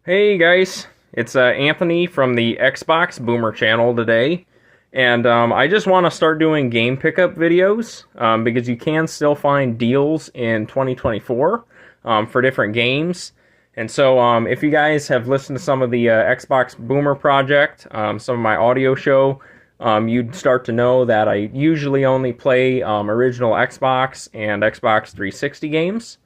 Hey guys, it's Anthony from the Xbox Boomer channel today, and I just want to start doing game pickup videos because you can still find deals in 2024 for different games. And so, if you guys have listened to some of the Xbox Boomer project, some of my audio show, you'd start to know that I usually only play original Xbox and Xbox 360 games.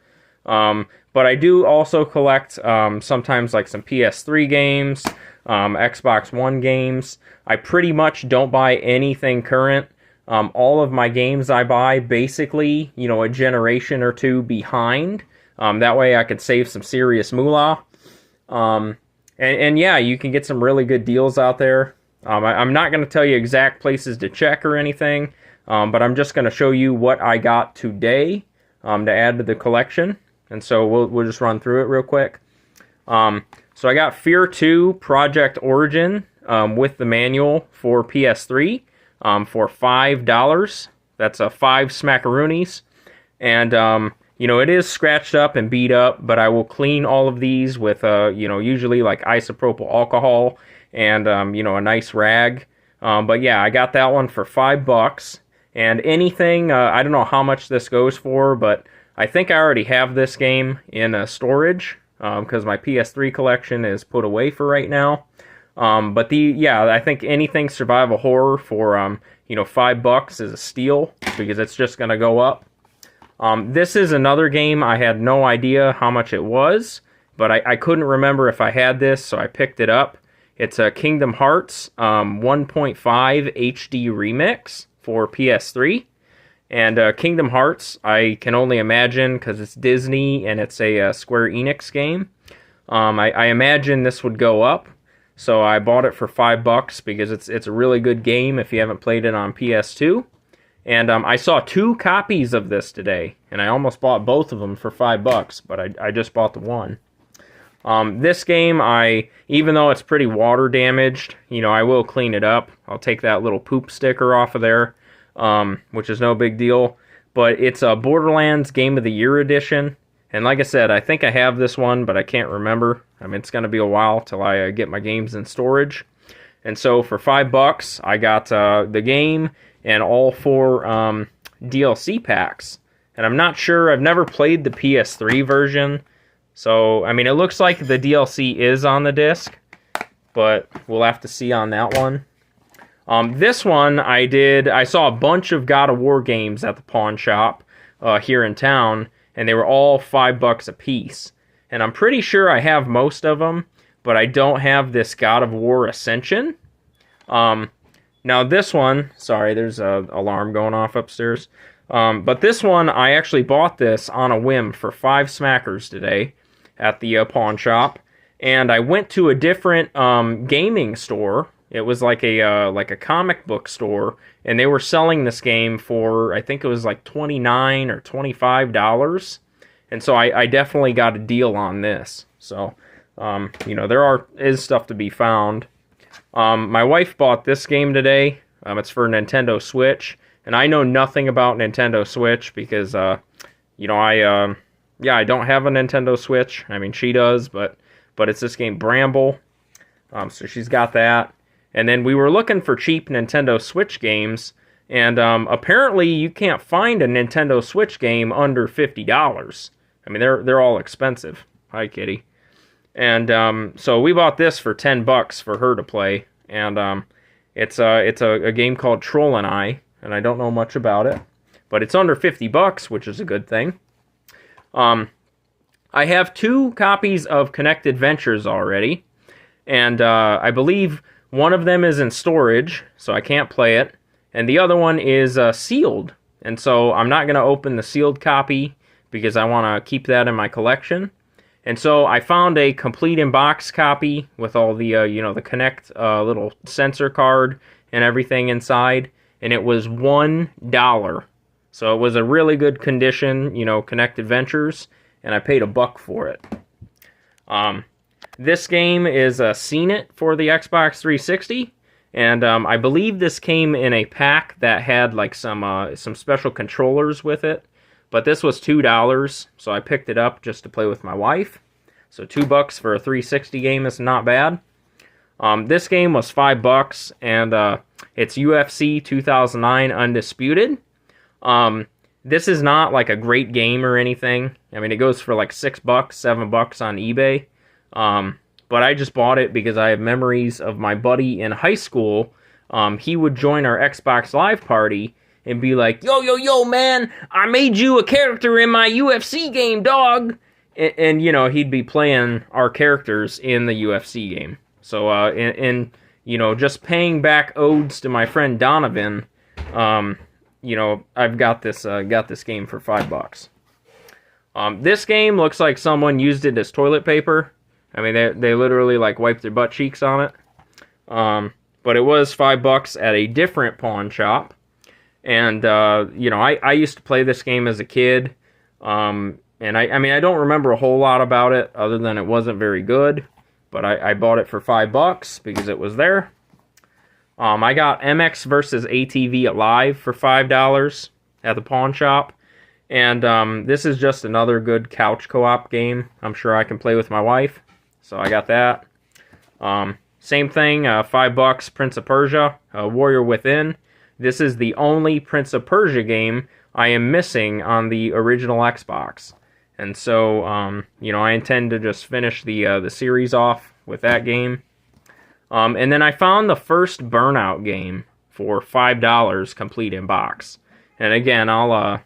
But I do also collect sometimes like some PS3 games, Xbox One games. I pretty much don't buy anything current. All of my games I buy basically, a generation or two behind. That way I could save some serious moolah. And yeah, you can get some really good deals out there. I'm not going to tell you exact places to check or anything, but I'm just going to show you what I got today to add to the collection. And so we'll just run through it real quick. So I got Fear 2 Project Origin with the manual for PS3 for $5. That's a 5 smackaroonies. And, it is scratched up and beat up, but I will clean all of these with, usually like isopropyl alcohol and, a nice rag. But yeah, I got that one for $5. And anything, I don't know how much this goes for, but I think I already have this game in storage because my PS3 collection is put away for right now. But I think anything survival horror for $5 is a steal because it's just gonna go up. This is another game I had no idea how much it was, but I couldn't remember if I had this, so I picked it up. It's a Kingdom Hearts 1.5 HD remix for PS3. And Kingdom Hearts, I can only imagine, because it's Disney and it's a Square Enix game. I imagine this would go up, so I bought it for $5 because it's a really good game if you haven't played it on PS2. And I saw 2 copies of this today, and I almost bought both of them for $5, but I just bought the one. This game, even though it's pretty water damaged, I will clean it up. I'll take that little poop sticker off of there. Which is no big deal, but it's a Borderlands Game of the Year edition, and like I said, I think I have this one, but I can't remember. I mean, it's going to be a while till I get my games in storage, and so for $5, I got the game and all 4 DLC packs, and I'm not sure, I've never played the PS3 version, so, I mean, it looks like the DLC is on the disc, but we'll have to see on that one. This one I saw a bunch of God of War games at the pawn shop here in town, and they were all $5 a piece. And I'm pretty sure I have most of them, but I don't have this God of War Ascension. Now this one, sorry, there's an alarm going off upstairs. But this one, I actually bought this on a whim for 5 smackers today at the pawn shop. And I went to a different gaming store. It was like a comic book store, and they were selling this game for, I think it was like $29 or $25. And so I definitely got a deal on this. So, there is stuff to be found. My wife bought this game today. It's for Nintendo Switch, and I know nothing about Nintendo Switch because, I don't have a Nintendo Switch. I mean, she does, but it's this game Bramble. So she's got that. And then we were looking for cheap Nintendo Switch games, and apparently you can't find a Nintendo Switch game under $50. I mean, they're all expensive. Hi, kitty. And so we bought this for $10 for her to play, and it's a game called Troll and I don't know much about it, but it's under $50, which is a good thing. I have 2 copies of Kinect Adventures already, and I believe one of them is in storage, so I can't play it, and the other one is sealed, and so I'm not going to open the sealed copy because I want to keep that in my collection. And so I found a complete in-box copy with all the, the Kinect little sensor card and everything inside, and it was $1. So it was a really good condition, Kinect Adventures, and I paid $1 for it. This game is Seen It for the Xbox 360, and I believe this came in a pack that had like some special controllers with it, but this was $2, so I picked it up just to play with my wife. So $2 for a 360 game is not bad. This game was $5, and it's UFC 2009 Undisputed. This is not like a great game or anything. I mean, it goes for like $6, $7 on eBay. But I just bought it because I have memories of my buddy in high school. He would join our Xbox Live party and be like, yo, man, I made you a character in my UFC game, dog. And you know, he'd be playing our characters in the UFC game. So, you know, just paying back odes to my friend Donovan, you know, I've got this game for $5. This game looks like someone used it as toilet paper. I mean, they literally like wiped their butt cheeks on it. But it was $5 at a different pawn shop. And, you know, I used to play this game as a kid. And I mean, I don't remember a whole lot about it other than it wasn't very good. But I bought it for $5 because it was there. I got MX vs. ATV Alive for $5 at the pawn shop. And this is just another good couch co-op game. I'm sure I can play with my wife. So I got that. Same thing, $5, Prince of Persia, Warrior Within. This is the only Prince of Persia game I am missing on the original Xbox. And so, you know, I intend to just finish the series off with that game. And then I found the first Burnout game for $5 complete in box. And again, I'll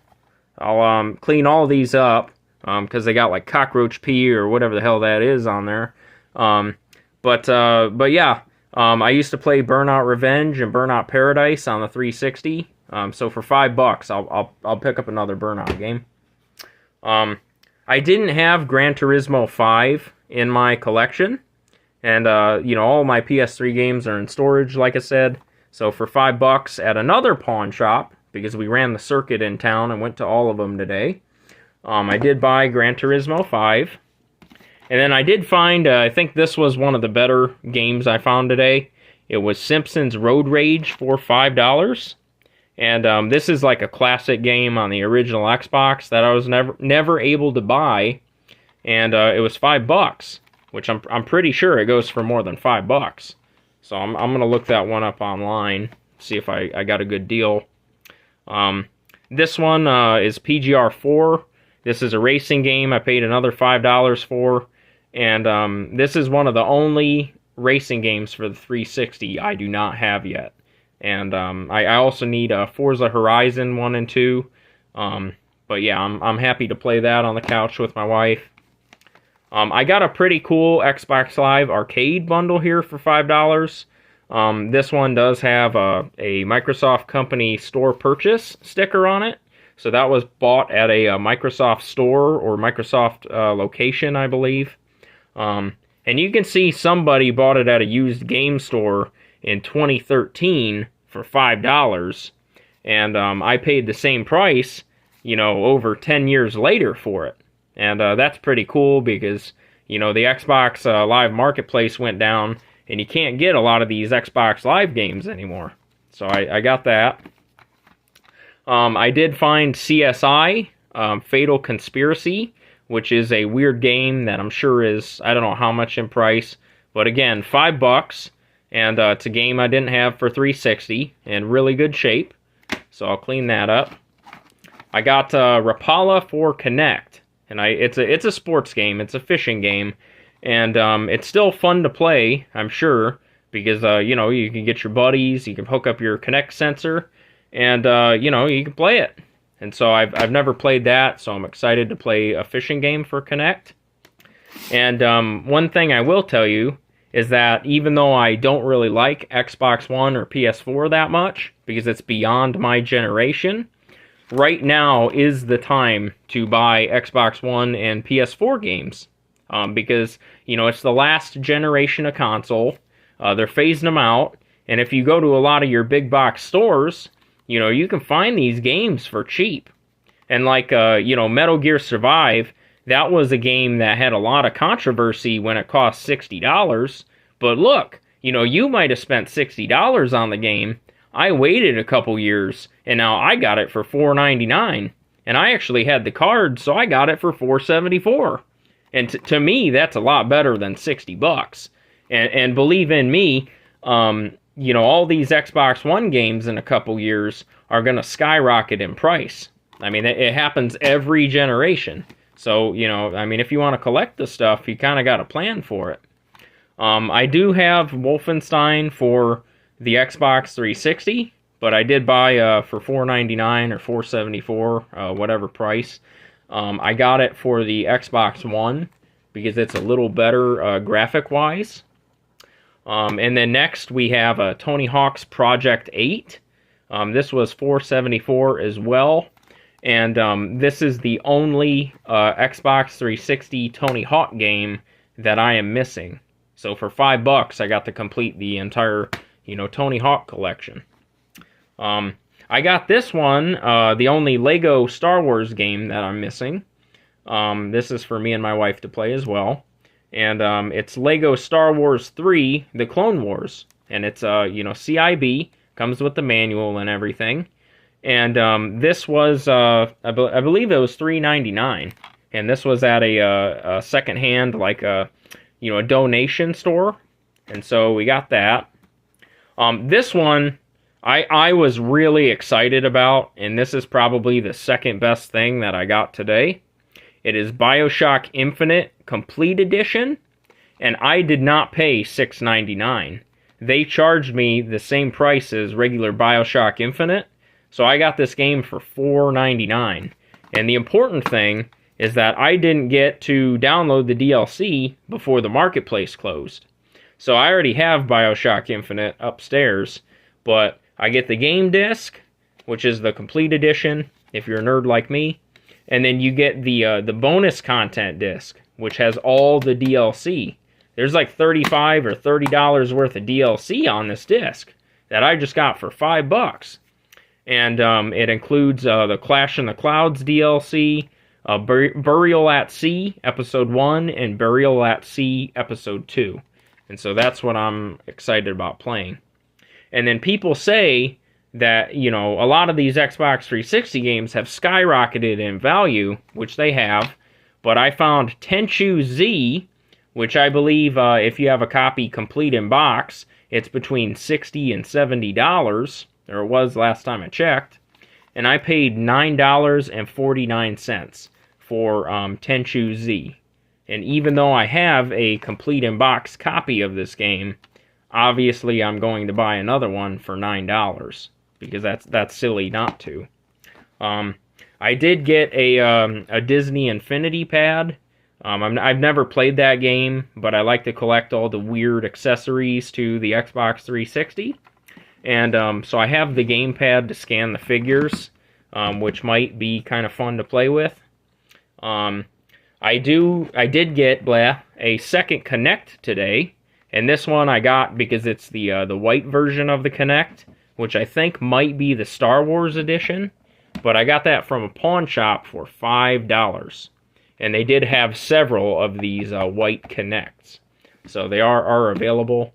clean all these up because they got like cockroach pee or whatever the hell that is on there. But yeah, I used to play Burnout Revenge and Burnout Paradise on the 360. So for $5, I'll pick up another Burnout game. I didn't have Gran Turismo 5 in my collection. And, you know, all my PS3 games are in storage, like I said. So for $5 at another pawn shop, because we ran the circuit in town and went to all of them today, I did buy Gran Turismo 5. And then I did find, I think this was one of the better games I found today. It was Simpsons Road Rage for $5. And this is like a classic game on the original Xbox that I was never able to buy. And it was $5. Which I'm pretty sure it goes for more than $5. So I'm gonna look that one up online, see if I got a good deal. This one is PGR 4. This is a racing game. I paid another $5 for, and this is one of the only racing games for the 360 I do not have yet. And I also need Forza Horizon 1 and 2. But yeah, I'm happy to play that on the couch with my wife. I got a pretty cool Xbox Live Arcade bundle here for $5. This one does have a Microsoft Company store purchase sticker on it. So that was bought at a Microsoft store or Microsoft location, I believe. And you can see somebody bought it at a used game store in 2013 for $5. And I paid the same price, you know, over 10 years later for it. And that's pretty cool because, you know, the Xbox Live Marketplace went down and you can't get a lot of these Xbox Live games anymore. So I got that. I did find CSI, Fatal Conspiracy, which is a weird game that I'm sure is, I don't know how much in price. But again, $5. And it's a game I didn't have for 360 in really good shape. So I'll clean that up. I got Rapala for Kinect. And it's a sports game. It's a fishing game, and it's still fun to play, I'm sure, because you know, you can get your buddies, you can hook up your Kinect sensor, and you know, you can play it. And so I've never played that, so I'm excited to play a fishing game for Kinect. And one thing I will tell you is that even though I don't really like Xbox One or PS4 that much because it's beyond my generation, right now is the time to buy Xbox One and PS4 games. Because, you know, it's the last generation of console. They're phasing them out. And if you go to a lot of your big box stores, you know, you can find these games for cheap. And like, you know, Metal Gear Survive, that was a game that had a lot of controversy when it cost $60. But look, you know, you might have spent $60 on the game. I waited a couple years, and now I got it for $4.99. And I actually had the card, so I got it for $4.74. And to me, that's a lot better than $60. And believe in me, all these Xbox One games in a couple years are going to skyrocket in price. I mean, it happens every generation. So, if you want to collect the stuff, you kind of got to plan for it. I do have Wolfenstein for the Xbox 360, but I did buy for $4.99 or $4.74, whatever price. I got it for the Xbox One because it's a little better graphic-wise. And then next we have Tony Hawk's Project 8. This was $4.74 as well. And this is the only Xbox 360 Tony Hawk game that I am missing. So for $5, I got to complete the entire, Tony Hawk collection. I got this one, the only Lego Star Wars game that I'm missing. This is for me and my wife to play as well. And it's Lego Star Wars 3, The Clone Wars. And it's, CIB, comes with the manual and everything. And this was, I believe it was $3.99. And this was at a secondhand, like a donation store. And so we got that. This one, I was really excited about, and this is probably the second best thing that I got today. It is BioShock Infinite Complete Edition, and I did not pay $6.99. They charged me the same price as regular BioShock Infinite, so I got this game for $4.99. And the important thing is that I didn't get to download the DLC before the marketplace closed. So I already have BioShock Infinite upstairs, but I get the game disc, which is the complete edition, if you're a nerd like me, and then you get the bonus content disc, which has all the DLC. There's like $35 or $30 worth of DLC on this disc that I just got for $5. And it includes the Clash in the Clouds DLC, Burial at Sea, Episode 1, and Burial at Sea, Episode 2. And so that's what I'm excited about playing. And then people say that, a lot of these Xbox 360 games have skyrocketed in value, which they have, but I found Tenchu Z, which I believe, if you have a copy complete in box, it's between $60 and $70, or it was last time I checked, and I paid $9.49 for Tenchu Z. And even though I have a complete in-box copy of this game, obviously I'm going to buy another one for $9, because that's silly not to. I did get a Disney Infinity Pad. I've never played that game, but I like to collect all the weird accessories to the Xbox 360. And so I have the gamepad to scan the figures, which might be kind of fun to play with. I did get a second Kinect today, and this one I got because it's the white version of the Kinect, which I think might be the Star Wars edition, but I got that from a pawn shop for $5, and they did have several of these white Kinects, so they are available.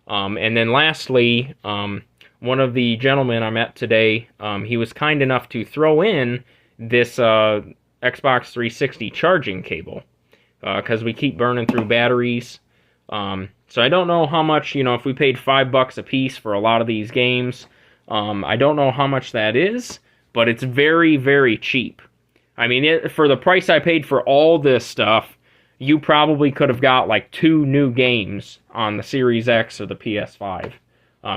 And then lastly, one of the gentlemen I met today, he was kind enough to throw in this Xbox 360 charging cable, because we keep burning through batteries. So I don't know how much, if we paid $5 a piece for a lot of these games, I don't know how much that is, but it's very, very cheap. I mean, for the price I paid for all this stuff, you probably could have got like 2 new games on the Series X or the PS5.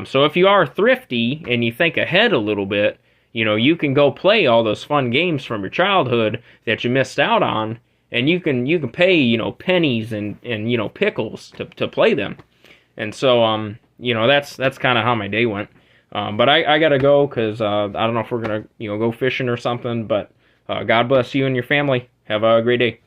So if you are thrifty and you think ahead a little bit, you can go play all those fun games from your childhood that you missed out on, and you can pay, pennies and pickles to play them. And so, that's kind of how my day went. But I gotta go, because I don't know if we're gonna, go fishing or something, but God bless you and your family. Have a great day.